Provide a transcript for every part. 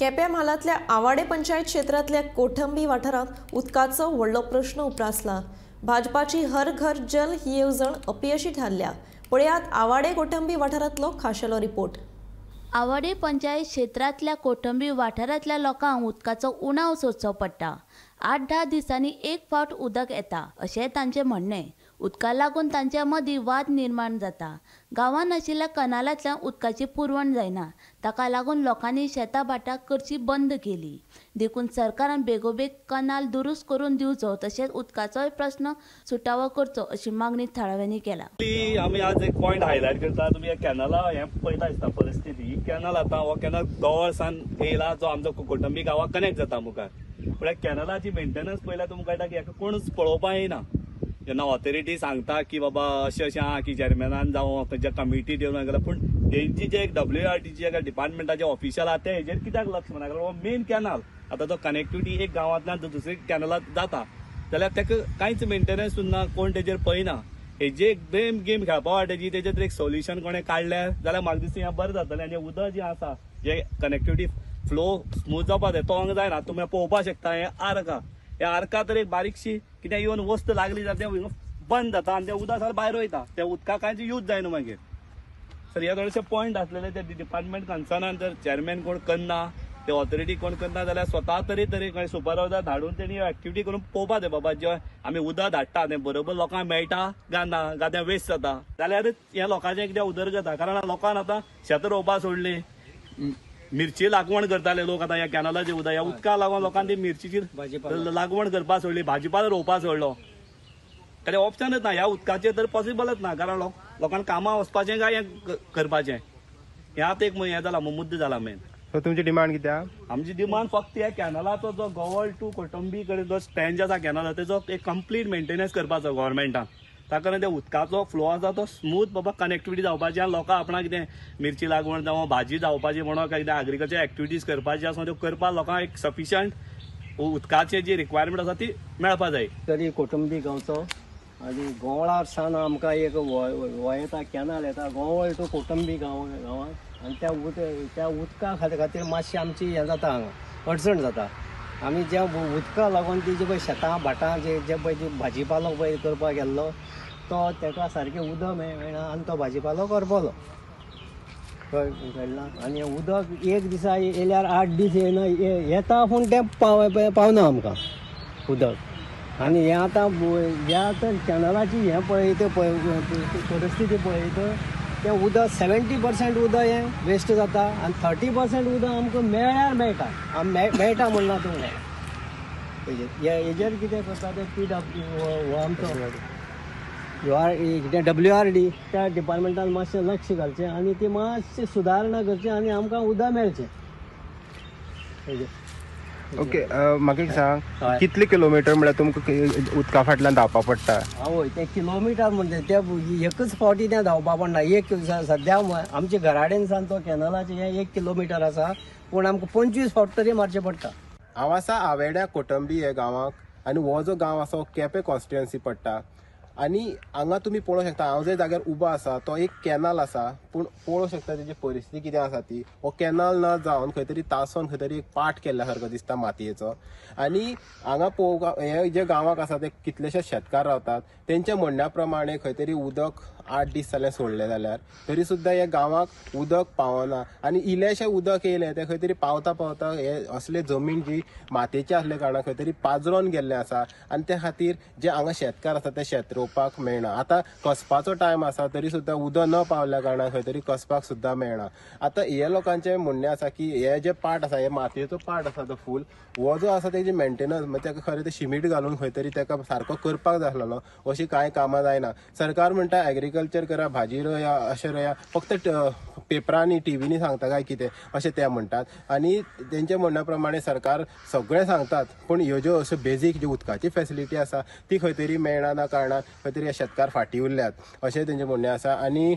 केप्यां म्हालांतल्या आवाडे पंचायत क्षेत्रांतल्या कोठंबी वाठारांत उदकाचो व्हडलो प्रश्न उप्रासला। भाजपाची हर घर जल ही येवजण अपयशी थारल्या। पळयात आवाडे कोठंबी वाठारांतलो खाशेलो रिपोर्ट। आवाडे पंचायत क्षेत्रांतल्या कोठंबी वाठारांतल्या लोकांक उदकाचो उणाव सोंसचो पडटा। 8-10 दिसांनी एक फावट उदक येता अशें तांचें म्हणणें। उदका लागून तांच्या मदीं वाद निर्माण जाता। गांवांत आशिल्ल्या कनालांतल्यान उदकाची पुरवण जायना, ताका लागून लोकांनी शेतां भाटां करची बंद केली। देखून सरकारान बेगोबेग कनाल दुरुस्त करून दिवचो तशेंच उदकाचोय प्रश्न सुटावो करचो अशी मागणी थळाव्यांनी केला। आमी आज एक पॉयंट हायलायट करता। तुम्ही कॅनला हे पळयता दिसता परिस्थिती। ही कॅनल आता हो कॅनल गोवळसान येयला जो आमचो कोटंबी गांवाक कनेक्ट जाता मुखार। पण ह्या कॅनलाची मेंटेनन्स पळयल्यार तुमकां कळटा की हाका कोणूच पळोवपाक येना। जेन्ना ऑथॉरिटी सांगता की बाबा अशें आहा की चेअरमॅनान जावं खंयच्या कमिटी दिवन गेला, पण हेंची जे WRTची डिपार्टमेंटाचे ऑफिशियल आहा ते हेजेर कित्याक लक्ष ना? कारण हो मेन कॅनल आता तो कनेक्टिविटी एक गांवांतल्यान दुसरे कॅनलात जाता जाल्यार ताका कांयच मेंटेनन्स ना, कोण तेजेर पळयना। हेजी एक गेम खेळपा वाटेची तेजेर एक सोल्युशन कोणें काडल्यार जाल्यार म्हाका दिसता हें बरें जातलें। आनी उदक जें आसा जे कनेक्टिविटी फ्लो स्मूथ जावपा जाय तो हांगा जायना। तुमी पळोवपाक शकता हे आर्क आहा, ह्या आर्का तर एक बारीकशी कितें इवन वस्त लागली जाल्यार तें बंद जाता आनी तें उदक सगळें भायर वयता। त्या उदकाक कांयच यूज जायना मागीर। सर हे थोडेशे पॉयंट आसलेले ते डिपार्टमेंट कन्सर्नान जर चेअरमॅन कोण करना, ते ऑथॉरिटी कोण करना जाल्यार स्वता तरी खंय सुपरवायझर धाडून तेणी एक्टिविटी करून पळोवपा जाय बाबा जे आमी उदक धाडटा तें बरोबर लोकांक मेळटा काय तें वेस्ट जाता जाल्यार हे लोकांचें कितें उदरगत आहा। कारण लोकांन आतां शेतां रोवपाक सोडली, मिरची लागवण करताले लोक। आता ह्या कॅनलाचे उदक ह्या उदका लागून लोकांनी मिरचीची लागवण करपाक सोडली, भाजीपालो रोवपाक सोडलो। कारण ऑप्शनच ना, ह्या उदकाचेर तर पॉसिबलच ना। कारण लोकांक कामां वचपाचें काय हें करपाचें ह्यात एक हें जाला मुद्दो जाला मेन। सो तुमची डिमांड कितें आहा? आमची डिमांड फक्त ह्या कॅनलाचो जो गोवळ टू कोटंबी कडेन जो स्टँड आसा कॅनला तेजो एक कंप्लीट मेंटेनन्स करपाचो गव्हर्मेंटान। ताका ते उदकाचो फ्लो आसा तो स्मूथ बाबा कनेक्टिविटी जावपाची आनी लोकां आपणाक कितें मिरची लागवण जावं भाजी जावपाची म्हणून कितें एग्रीकल्चर एक्टिविटीज करपाची आसा त्यो करपाक लोकांक एक सफिशियंट उदकाची जी रिक्वायरमेंट आसा ती मेळपा जाय। तरी कोटंबी गांवचो आनी गोवळार सावन आमकां एक येता कॅनल येता गोवळ टू कोटंबी गांवांत आनी त्या उदका खातीर मातशी आमची हें जाता हांगा अडचण जाता। आमी ज्या उदका लागून ती जे पळय शेतां भाटां जे पळय भाजीपालो पळय करपाक गेल्लो तो ताका सारकें उदक मेळना आनी तो भाजीपालो करपलो कळना। आनी उदक एक दिसा येयल्यार 8 दीस येना, येता पूण तें पावना आमकां उदक। आनी हें आतां ह्या कॅनलाची हें पळयत परिस्थिती पळयत तें उदक 70% उदक हें वेस्ट जाता आनी 30% उदक आमकां मेळ्ळ्यार मेळटा म्हणना तूं हेजेर कितें करता तें PW आमचो WRD त्या डिपार्टमेंटान मातशें लक्ष घालचें आनी ती मातशें सुदारणा करचें आनी आमकां उदक मेळचें। ओके, म्हाका एक सांग, कितले किलोमिटर म्हळ्यार तुमकां उदका फाटल्यान धांवपा पडटा? हय, ते किलोमिटर म्हणजे ते एकच फावटी तें धांवपा पडना। एक सद्या आमच्या घराडेन सावन तो कॅनलाचें हें 1 किलोमिटर आसा पूण आमकां 25 फावट तरी मारचें पडटा। हांव आसा आवेड्या कोटंबी हे गांवांक आनी हो जो गांव आसा केपें कॉन्स्टिट्युएन्सी पडटा। आनी हांगा तुमी पळोवंक शकता हांव जे जाग्यार उबो आसा तो एक कॅनल आसा, पूण पळोवंक शकता तेजी परिस्थिती कितें आसा ती। हो कॅनल न जावन खंय तरी तासोन खंय तरी एक पाट केल्ल्या सारको दिसता मातयेचो। आनी हांगा पळोवपाक हे जे गांवांक आसा ते कितलेशे शेतकार रावतात, तेंच्या म्हणण्या प्रमाणे खंय तरी उदक 8 दीस जाले सोडले जाल्यार तरी सुद्दां हे गांवांक उदक पावना। आनी इल्लेशें उदक येयलें तें खंय तरी पावता हे असले जमीन जी मातयेची आसले कारणान खंय तरी पाजरोन गेल्लें आसा आनी त्या खातीर जे हांगा शेतकार आसा ते शेत रोवपाक मेळना। आतां कसपाचो टायम आसा तरी सुद्दां उदक न पावल्या कारणान खंय तरी कसपाक सुद्दां मेळना। आतां हे लोकांचें म्हणणें आसा की हे जे पाट आसा हे मातयेचो पाट आसा तो फूल हो जो आसा तेजी मेंटेनन्स म्हणजे ताका खरें ते शिमीट घालून खंय तरी ताका सारको करपाक जाय आसलेलो, अशी कांय कामां जायना। सरकार म्हणटा एग्रीकल्चर करा, भाजी रोया, अशें रोया, फक्त पेपरांनी टीव्हीनी सांगता काय कितें अशें ते म्हणटात। आनी तेंच्या म्हणण्या प्रमाणे सरकार सगळें सांगतात पूण ह्यो ज्यो अश्यो बेजीक ज्यो उदकाची फेसिलिटी आसा ती खंय तरी मेळना कारणान खंय तरी शेतकार फाटीं उरल्यात अशें तेंचें म्हणणें आसा। आनी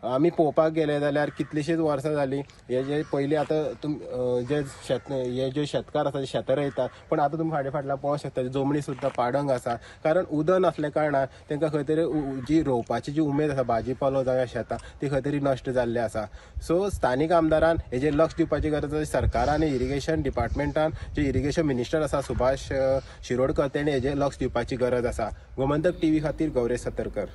आमी पळोवपाक गेले जाल्यार कितलीशीच वर्सां जालीं हे जे पयलीं आतां जे शेतकार आसा जे शेतां रोयतात पण आतां तुमी फाटल्यान पळोवंक शकता जमनी सुद्दां पाडंग आसा कारण उदक नासल्या कारणान तांकां खंय तरी जी रोवपाची जी उमेद आसा भाजी पालो जावं शेतां ती खंय तरी नश्ट जाल्ली आसा. सो स्थानीक आमदारान हेजेर लक्ष दिवपाची गरज आसा. सरकारान इरिगेशन डिपार्टमेंटान जे इरिगेशन मिनिस्टर आसा सुभाष शिरोडकर तेणें हेजेर लक्ष दिवपाची गरज आसा. गोमंतक टीव्ही खातीर गौरेश सतरकर.